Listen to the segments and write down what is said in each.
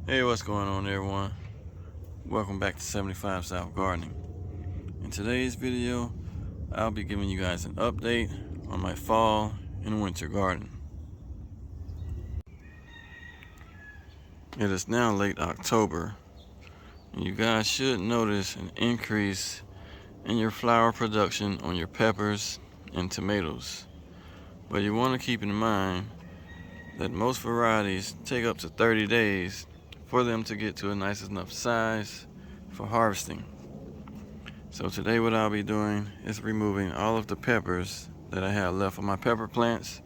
Hey, what's going on everyone? Welcome back to 75 South Gardening. In today's video, I'll be giving you guys an update on my fall and winter garden. It is now late October, and you guys should notice an increase in your flower production on your peppers and tomatoes. But you want to keep in mind that most varieties take up to 30 days for them to get to a nice enough size for harvesting. So today what I'll be doing is removing all of the peppers that I have left on my pepper plants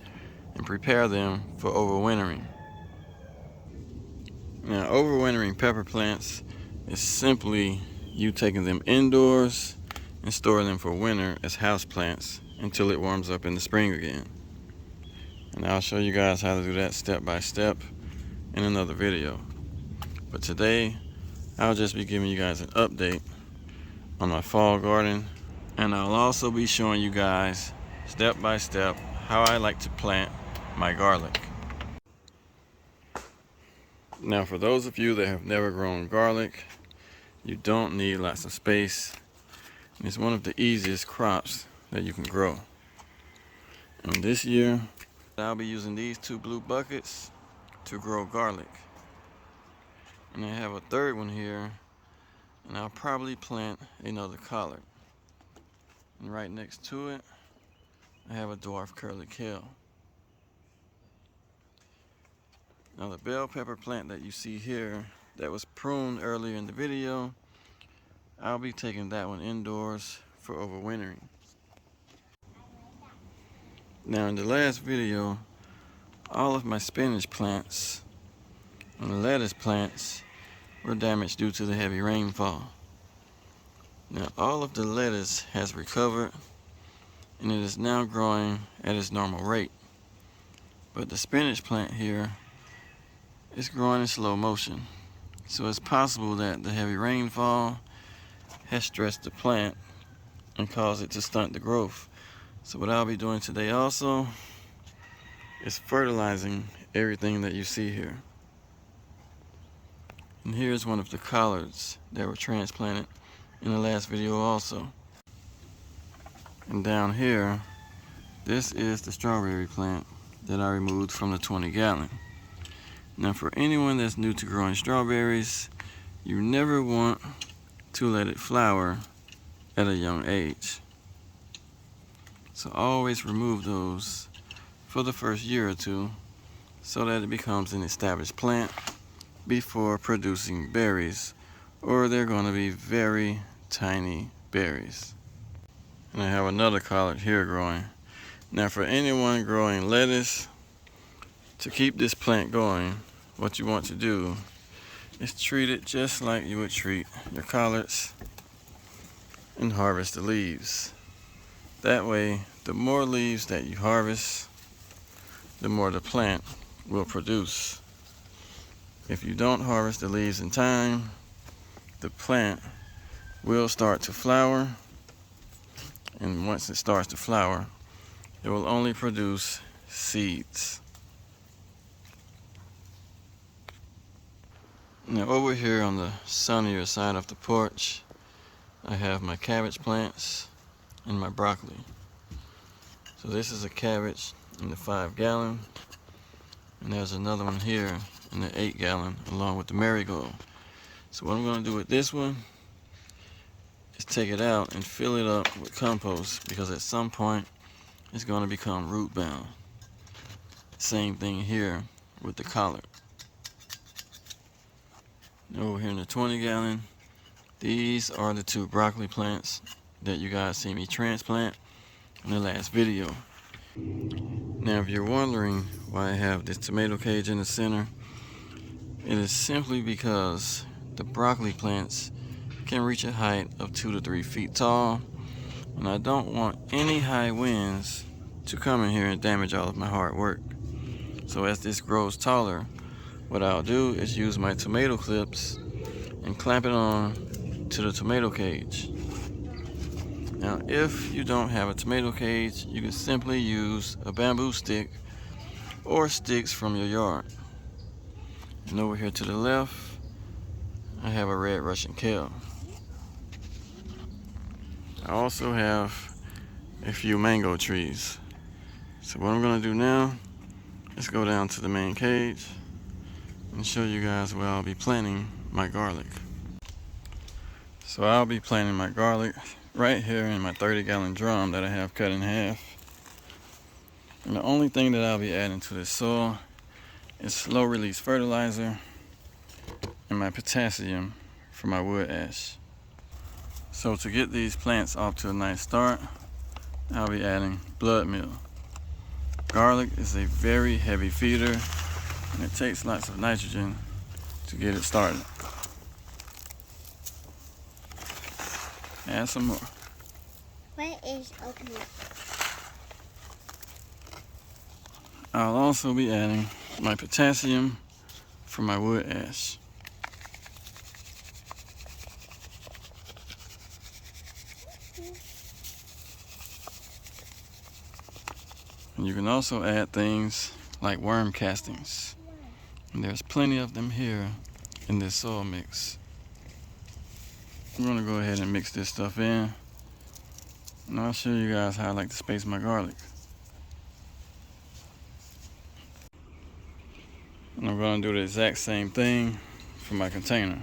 and prepare them for overwintering. Now, overwintering pepper plants is simply you taking them indoors and storing them for winter as house plants until it warms up in the spring again. And I'll show you guys how to do that step by step in another video. But today, I'll just be giving you guys an update on my fall garden, and I'll also be showing you guys step by step how I like to plant my garlic. Now, for those of you that have never grown garlic, you don't need lots of space. It's one of the easiest crops that you can grow. And this year, I'll be using these two blue buckets to grow garlic. And I have a third one here, and I'll probably plant another collard. And right next to it, I have a dwarf curly kale. Now the bell pepper plant that you see here that was pruned earlier in the video, I'll be taking that one indoors for overwintering. Now in the last video, all of my spinach plants and the lettuce plants were damaged due to the heavy rainfall. Now all of the lettuce has recovered and it is now growing at its normal rate. But the spinach plant here is growing in slow motion. So it's possible that the heavy rainfall has stressed the plant and caused it to stunt the growth. So what I'll be doing today also is fertilizing everything that you see here. And here's one of the collards that were transplanted in the last video also. And down here, this is the strawberry plant that I removed from the 20-gallon. Now for anyone that's new to growing strawberries, you never want to let it flower at a young age. So always remove those for the first year or two so that it becomes an established plant before producing berries, or they're going to be very tiny berries. And I have another collard here growing. Now for anyone growing lettuce, to keep this plant going, what you want to do is treat it just like you would treat your collards and harvest the leaves. That way, the more leaves that you harvest, the more the plant will produce. If you don't harvest the leaves in time, the plant will start to flower, and once it starts to flower, it will only produce seeds. Now over here on the sunnier side of the porch, I have my cabbage plants and my broccoli. So this is a cabbage in the 5-gallon, and there's another one here in the 8-gallon along with the marigold. So what I'm going to do with this one is take it out and fill it up with compost, because at some point it's going to become root bound. Same thing here with the collard. Over here in the 20-gallon, these are the two broccoli plants that you guys see me transplant in the last video. Now if you're wondering why I have this tomato cage in the center, it is simply because the broccoli plants can reach a height of 2 to 3 feet tall, and I don't want any high winds to come in here and damage all of my hard work. So as this grows taller, what I'll do is use my tomato clips and clamp it on to the tomato cage. Now if you don't have a tomato cage, you can simply use a bamboo stick or sticks from your yard. And over here to the left, I have a red Russian kale. I also have a few mango trees. So what I'm gonna do now is go down to the main cage and show you guys where I'll be planting my garlic. So I'll be planting my garlic right here in my 30-gallon drum that I have cut in half. And the only thing that I'll be adding to this soil is slow release fertilizer and my potassium for my wood ash. So to get these plants off to a nice start, I'll be adding blood meal. Garlic is a very heavy feeder and it takes lots of nitrogen to get it started. Add some more. What is oatmeal? I'll also be adding my potassium for my wood ash. And you can also add things like worm castings. And there's plenty of them here in this soil mix. I'm gonna go ahead and mix this stuff in. And I'll show you guys how I like to space my garlic. And I'm gonna do the exact same thing for my container.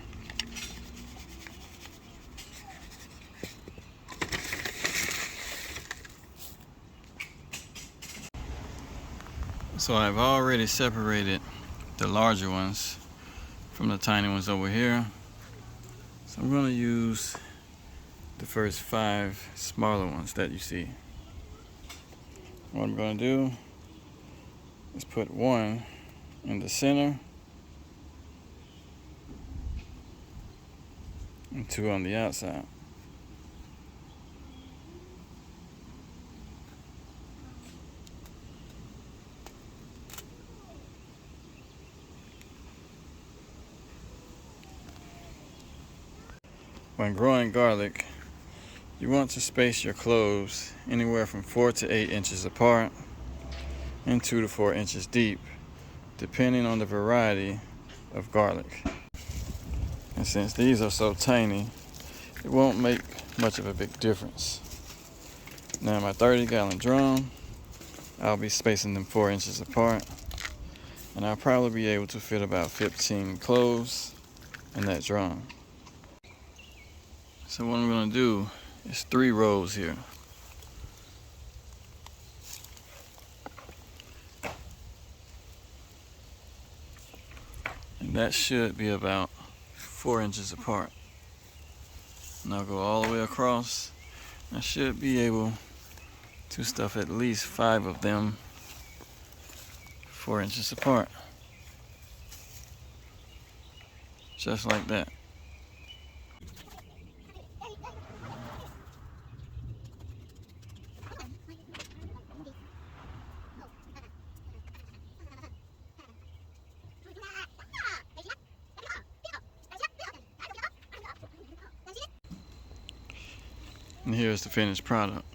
So I've already separated the larger ones from the tiny ones over here. So I'm going to use the first 5 smaller ones that you see. What I'm going to do is put one in the center and 2 on the outside. When growing garlic, you want to space your cloves anywhere from 4 to 8 inches apart and 2 to 4 inches deep, depending on the variety of garlic. And since these are so tiny, it won't make much of a big difference. Now in my 30-gallon drum, I'll be spacing them 4 inches apart, and I'll probably be able to fit about 15 cloves in that drum. So what I'm going to do is 3 rows here. And that should be about 4 inches apart. And I'll go all the way across. I should be able to stuff at least 5 of them 4 inches apart. Just like that. And here's the finished product.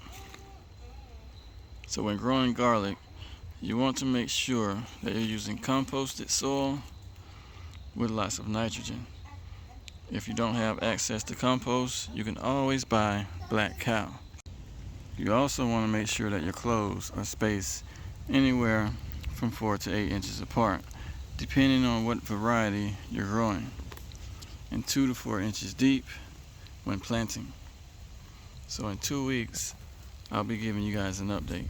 So when growing garlic, you want to make sure that you're using composted soil with lots of nitrogen. If you don't have access to compost, you can always buy black cow. You also want to make sure that your cloves are spaced anywhere from 4 to 8 inches apart, depending on what variety you're growing, and 2 to 4 inches deep when planting. So in 2 weeks, I'll be giving you guys an update.